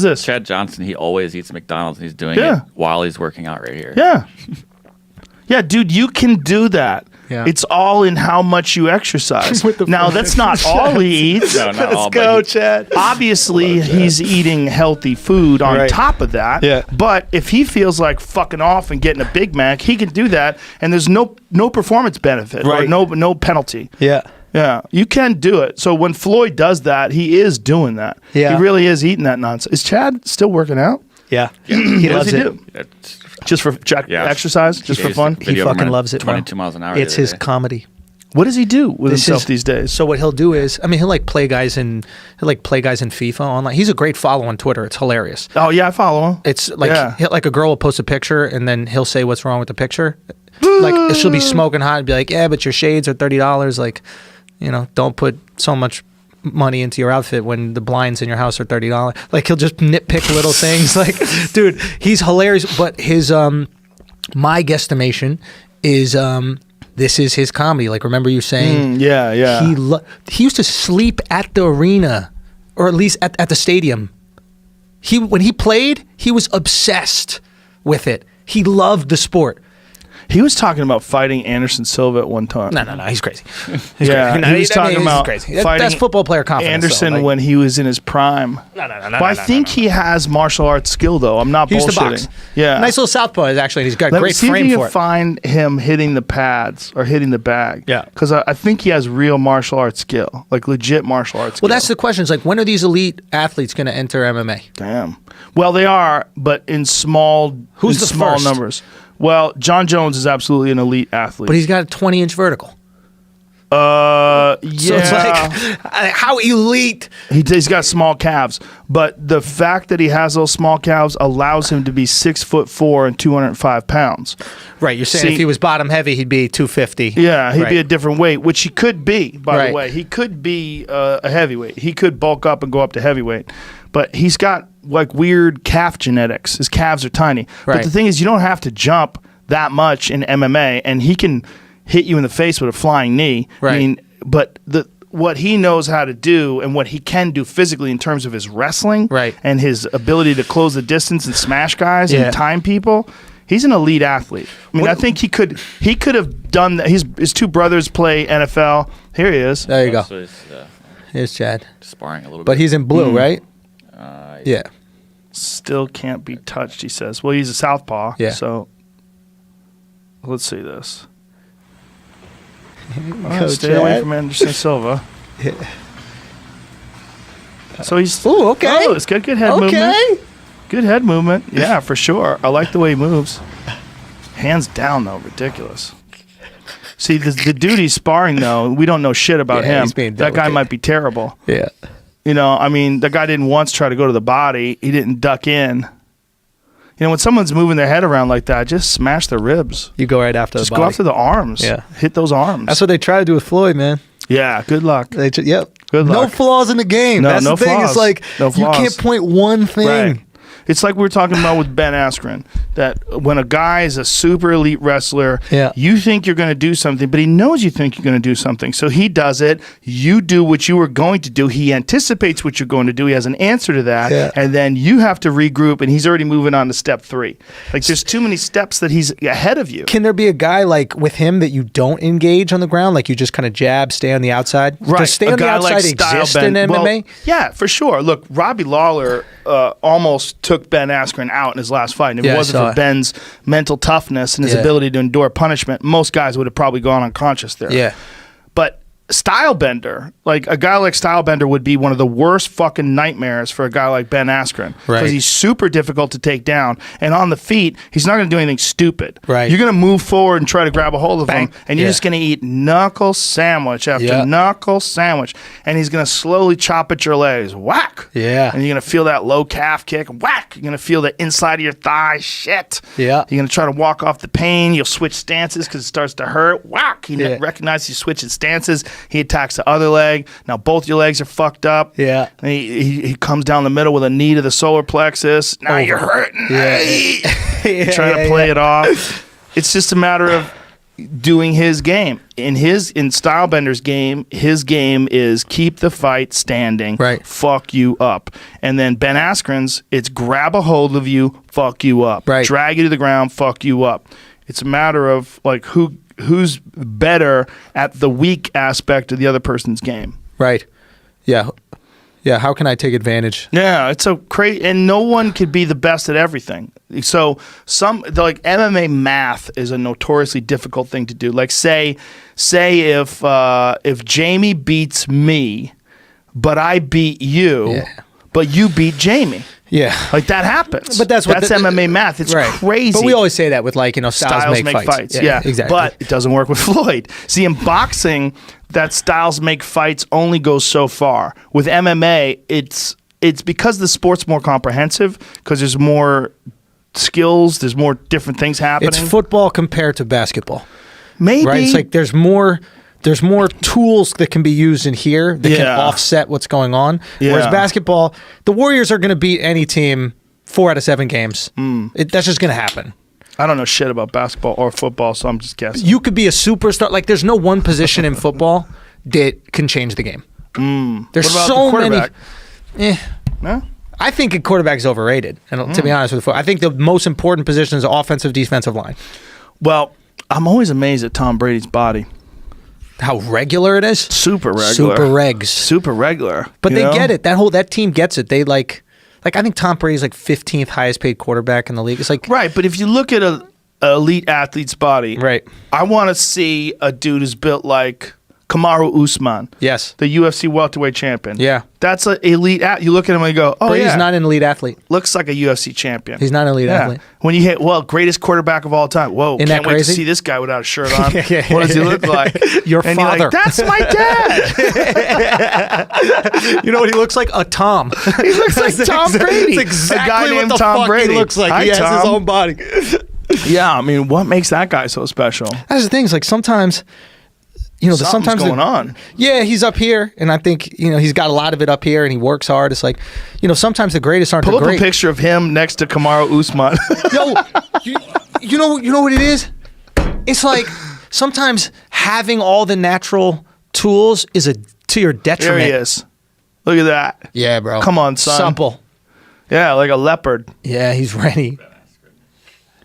this? Chad Johnson, he always eats McDonald's, and he's doing it while he's working out right here. Yeah. Yeah, dude, you can do that. Yeah. It's all in how much you exercise. Now, that's not all he eats. No, not all, Let's go, but Chad. Obviously, he's eating healthy food on top of that. Yeah. But if he feels like fucking off and getting a Big Mac, he can do that, and there's no performance benefit or no penalty. Yeah. Yeah, you can do it. So when Floyd does that, he is doing that. Yeah. He really is eating that nonsense. Is Chad still working out? Yeah. He loves does he it. do? It's Just for exercise? Just for fun? He fucking loves it, bro. 22 miles an hour. It's his comedy. What does he do with himself these days? So what he'll do is, I mean, he'll play guys in FIFA online. He's a great follow on Twitter. It's hilarious. Oh yeah, I follow him. It's like like a girl will post a picture and then he'll say what's wrong with the picture. Like she'll be smoking hot and be like, yeah, but your shades are $30. Like, you know, don't put so much money into your outfit when the blinds in your house are $30. Like he'll just nitpick little things. Like, dude, he's hilarious. But his my guesstimation is this is his comedy. Like, remember you saying he used to sleep at the arena, or at least at the stadium. When he played, he was obsessed with it. He loved the sport. He was talking about fighting Anderson Silva at one time. No, he's crazy. He was talking about crazy. fighting That's football player confidence. Anderson when he was in his prime. No. But I think he has martial arts skill, though. I'm not He used to bullshitting. box. Yeah, Nice little southpaw is actually. He's got a great see frame if you for can it. find him hitting the pads or hitting the bag. Yeah. Because I think he has real martial arts skill, like legit martial arts skill. Well, that's the question. It's like, when are these elite athletes going to enter MMA? Damn. Well, they are, but in small, Who's the small first? numbers. Well, John Jones is absolutely an elite athlete. But he's got a 20-inch vertical. Yeah. So it's like, how elite? He's got small calves, but the fact that he has those small calves allows him to be 6'4" and 205 pounds. Right, you're saying if he was bottom heavy, he'd be 250. Yeah, he'd be a different weight, which he could be, by the way. He could be a heavyweight. He could bulk up and go up to heavyweight. But he's got like weird calf genetics. His calves are tiny. Right. But the thing is, you don't have to jump that much in MMA, and he can hit you in the face with a flying knee. Right. I mean, but what he knows how to do and what he can do physically in terms of his wrestling and his ability to close the distance and smash guys and time people, he's an elite athlete. I mean, I think he could have done that. His two brothers play NFL. Here he is. There you go. So Here's Chad. Sparring a little bit. But he's in blue, right? Yeah. Still can't be touched, he says. Well, he's a southpaw. Yeah. So let's see this. Stay away from Anderson Silva. So he's okay. Oh, it's good head movement. Good head movement. Yeah, for sure. I like the way he moves. Hands down, though, ridiculous. See, the dude he's sparring, though, we don't know shit about him. That guy might be terrible. Yeah. You know, I mean, the guy didn't once try to go to the body. He didn't duck in. You know, when someone's moving their head around like that, just smash their ribs. You go right after just the body. go after the arms. Yeah. Hit those arms. That's what they try to do with Floyd, man. Yeah, good luck. Good luck. No flaws in the game. No, That's no the thing. flaws. It's like, you can't point one thing. Right. It's like we were talking about with Ben Askren, that when a guy is a super elite wrestler, you think you're going to do something, but he knows you think you're going to do something. So he does it. You do what you were going to do. He anticipates what you're going to do. He has an answer to that. Yeah. And then you have to regroup, and he's already moving on to step 3. Like, there's too many steps that he's ahead of you. Can there be a guy like with him that you don't engage on the ground? Like, you just kind of jab, stay on the outside? Right. Does stay on the outside exist in MMA? Well, yeah, for sure. Look, Robbie Lawler almost took Ben Askren out in his last fight. And if it wasn't for Ben's mental toughness and his ability to endure punishment, most guys would have probably gone unconscious there. Yeah. But Stylebender, like a guy like Stylebender would be one of the worst fucking nightmares for a guy like Ben Askren. Because he's super difficult to take down. And on the feet, he's not going to do anything stupid. Right. You're going to move forward and try to grab a hold of him, and you're just going to eat knuckle sandwich after knuckle sandwich. And he's going to slowly chop at your legs. Whack! Yeah. And you're going to feel that low calf kick. Whack! You're going to feel the inside of your thigh. Shit. Yeah. You're going to try to walk off the pain. You'll switch stances because it starts to hurt. Whack! He recognizes you switching stances. He attacks the other leg. Now both your legs are fucked up. Yeah. And he comes down the middle with a knee to the solar plexus. Now you're hurting. Yeah. Trying to play it off. It's just a matter of, doing his game. In Stylebender's game, his game is keep the fight standing, right. Fuck you up. And then Ben Askren's, it's grab a hold of you, fuck you up. Right. Drag you to the ground, fuck you up. It's a matter of like who's better at the weak aspect of the other person's game. Right. Yeah. Yeah, how can I take advantage? Yeah, it's so crazy, and no one could be the best at everything. So like MMA math is a notoriously difficult thing to do. Like say if Jamie beats me, but I beat you, but you beat Jamie. Yeah, like that happens. But that's MMA math. It's crazy. But we always say that with like styles make fights. Yeah, exactly. But it doesn't work with Floyd. See, in boxing, that styles make fights only goes so far. With MMA, it's because the sport's more comprehensive because there's more skills, there's more different things happening. It's football compared to basketball. Maybe right. It's like there's more tools that can be used in here that can offset what's going on. Yeah. Whereas basketball, the Warriors are going to beat any team 4 out of 7 games. That's just going to happen. I don't know shit about basketball or football, so I'm just guessing. You could be a superstar. Like, there's no one position in football that can change the game. There's what about so the quarterback? many. No? I think a quarterback is overrated. And to be honest with you, I think the most important position is offensive, defensive line. Well, I'm always amazed at Tom Brady's body. How regular it is? Super regular. Super regs. Super regular. But they get it. That team gets it. They like I think Tom Brady's like 15th highest paid quarterback in the league. It's like right, but if you look at an elite athlete's body, right, I want to see a dude who's built like Kamaru Usman. Yes. The UFC welterweight champion. Yeah. That's an elite you look at him and you go, oh, Brady's not an elite athlete. Looks like a UFC champion. He's not an elite athlete. When you hit, greatest quarterback of all time. Whoa, Isn't can't that wait crazy? to see this guy without a shirt on. What does he look like? Your and father. You're like, that's my dad. You know what he looks like? A Tom. He looks like Tom Brady. It's exactly a guy what named the Tom fuck Brady. He looks like. Hi, he has Tom. his own body. Yeah, I mean, what makes that guy so special? That's the thing. It's like sometimes... Something's going on. Yeah, he's up here, and I think he's got a lot of it up here, and he works hard. It's like, sometimes the greatest aren't the great. Pull up a picture of him next to Kamaru Usman. you know what it is? It's like sometimes having all the natural tools is to your detriment. There he is. Look at that. Yeah, bro. Come on, son. Supple. Yeah, like a leopard. Yeah, he's ready.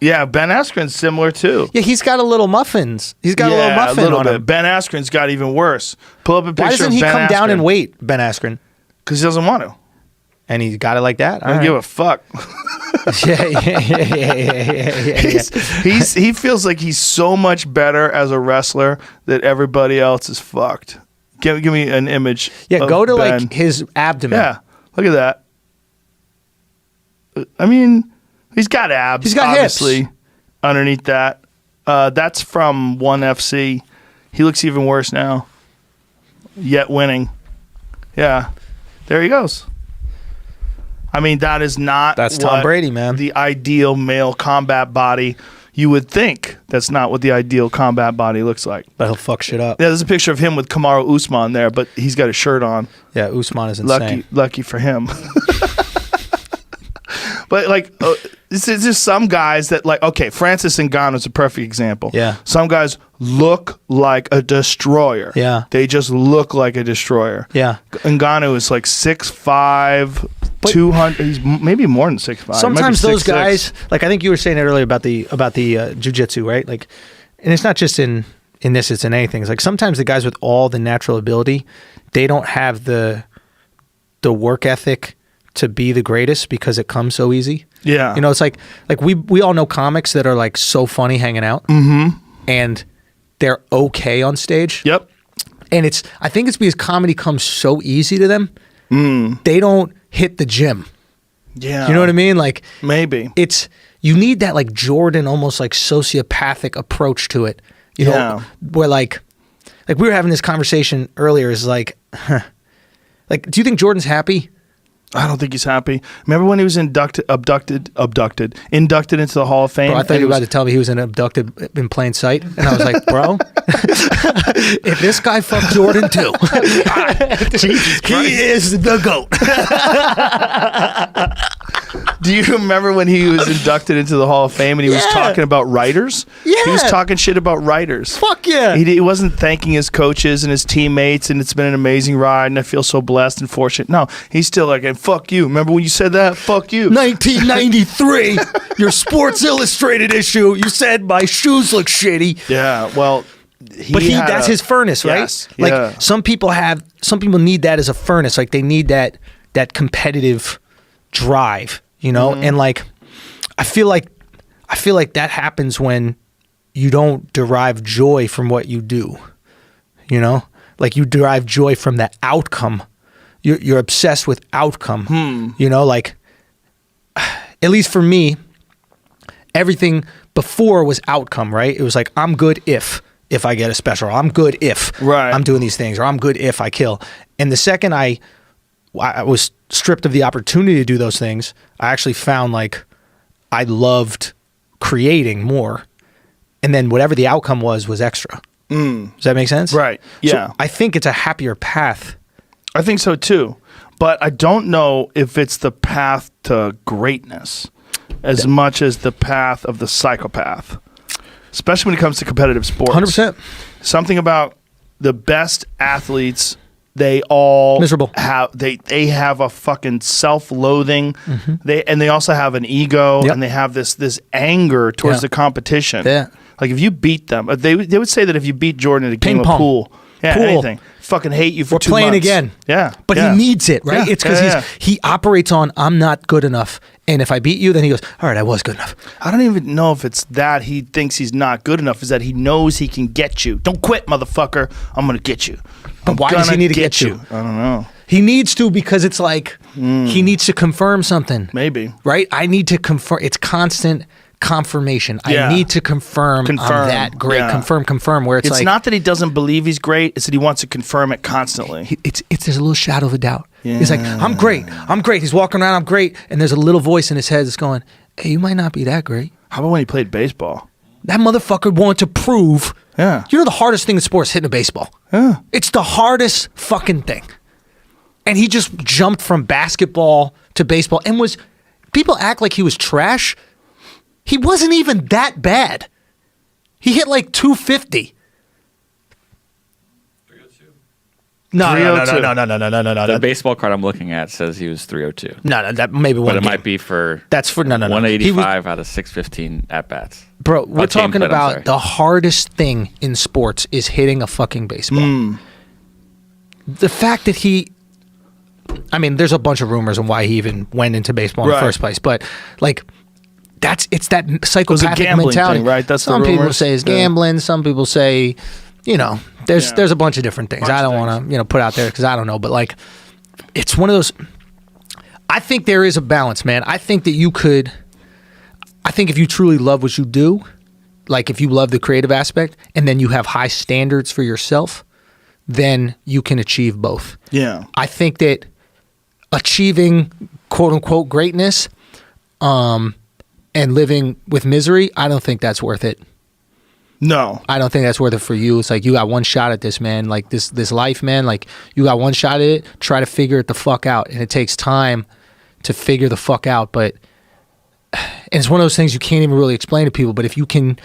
Yeah, Ben Askren's similar too. Yeah, he's got a little muffins. He's got a little muffin on him. Ben Askren's got even worse. Pull up a picture of Ben Askren. Why doesn't he come down and wait, Ben Askren? Because he doesn't want to. And he got it like that? I don't give a fuck. Yeah. He feels like he's so much better as a wrestler that everybody else is fucked. Give me an image. Yeah, go to Ben. like his abdomen. Yeah, look at that. I mean, he's got abs. He's got obviously hips underneath that. That's from ONE FC. He looks even worse now. Yet winning. Yeah, there he goes. I mean, that is not. That's Tom Brady, man. The ideal male combat body. You would think that's not what the ideal combat body looks like. But he'll fuck shit up. Yeah, there's a picture of him with Kamaru Usman there, but he's got a shirt on. Yeah, Usman is insane. Lucky for him. But like, there's just some guys that like. Okay, Francis Ngannou is a perfect example. Yeah. Some guys look like a destroyer. Yeah. They just look like a destroyer. Yeah. Ngannou is like 6'5", 200. He's maybe more than 6'5". Sometimes those guys, like I think you were saying it earlier about the jiu-jitsu, right? Like, and it's not just in this; it's in anything. It's like sometimes the guys with all the natural ability, they don't have the work ethic to be the greatest because it comes so easy. Yeah. It's like we all know comics that are like so funny hanging out. Mm-hmm. And they're okay on stage. Yep. And I think it's because comedy comes so easy to them. They don't hit the gym. Yeah. You know what I mean? Like maybe you need that like Jordan almost like sociopathic approach to it. You know, where like we were having this conversation earlier is like, like, do you think Jordan's happy? I don't think he's happy. Remember when he was inducted into the Hall of Fame? Bro, I thought you were about to tell me he was abducted in plain sight, and I was like, bro, if this guy fucked Jordan too, he is the GOAT. Do you remember when he was inducted into the Hall of Fame and he was talking about writers? Yeah. He was talking shit about writers. Fuck yeah. He wasn't thanking his coaches and his teammates, and it's been an amazing ride, and I feel so blessed and fortunate. No, he's still like, hey, fuck you. Remember when you said that? Fuck you. 1993, your Sports Illustrated issue, you said my shoes look shitty. Yeah, well... That's his furnace, right? Yes, like some people need that as a furnace. Like they need that competitive drive, you know? Mm-hmm. And like I feel like that happens when you don't derive joy from what you do. You know? Like you derive joy from the outcome. You're obsessed with outcome. You know, like at least for me, everything before was outcome, right? It was like I'm good if I get a special, or I'm good if I'm doing these things, or I'm good if I kill. And the second I was stripped of the opportunity to do those things, I actually found like I loved creating more. And then whatever the outcome was extra. Does that make sense? Right. Yeah. So I think it's a happier path. I think so too. But I don't know if it's the path to greatness as much as the path of the psychopath. Especially when it comes to competitive sports. 100%. Something about the best athletes, they all miserable. They have a fucking self-loathing. They also have an ego, and they have this anger towards the competition. Yeah. Like if you beat them, they would say that if you beat Jordan at a game of pool, anything, fucking hate you for 2 months. We're playing again. Yeah. But he needs it, right? Yeah. It's because he operates on I'm not good enough. And if I beat you, then he goes, all right, I was good enough. I don't even know if it's that he thinks he's not good enough. Is that he knows he can get you. Don't quit, motherfucker. I'm going to get you. But why does he need to get you? I don't know. He needs to because it's like he needs to confirm something. Maybe. Right? I need to confirm. It's constant confirmation. I need to confirm I'm that great. Yeah. Confirm. Where it's like... It's not that he doesn't believe he's great. It's that he wants to confirm it constantly. There's a little shadow of a doubt. Yeah. He's like, I'm great. He's walking around, I'm great. And there's a little voice in his head that's going, hey, you might not be that great. How about when he played baseball? That motherfucker wanted to prove. Yeah. You know the hardest thing in sports is hitting a baseball. Yeah. It's the hardest fucking thing. And he just jumped from basketball to baseball and people act like he was trash. He wasn't even that bad. He hit like 250. No. The baseball card I'm looking at says he was 302. No, that maybe one. But it might be for. That's for no. 185 out of 615 at bats. Bro, we're talking about the hardest thing in sports is hitting a fucking baseball. The fact that there's a bunch of rumors on why he even went into baseball in the first place, but like. It's that psychopathic mentality, thing, right? That's some the people say it's gambling. Some people say, there's a bunch of different things. I don't want to put out there because I don't know, but like, it's one of those. I think there is a balance, man. I think that you could. I think if you truly love what you do, like if you love the creative aspect, and then you have high standards for yourself, then you can achieve both. Yeah, I think that achieving quote unquote greatness, and living with misery, I don't think that's worth it. No. I don't think that's worth it for you. It's like you got one shot at this, man. Like this life, man, like you got one shot at it. Try to figure it the fuck out. And it takes time to figure the fuck out. But it's one of those things you can't even really explain to people. But if you can,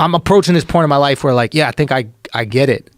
I'm approaching this point in my life where like, yeah, I think I get it.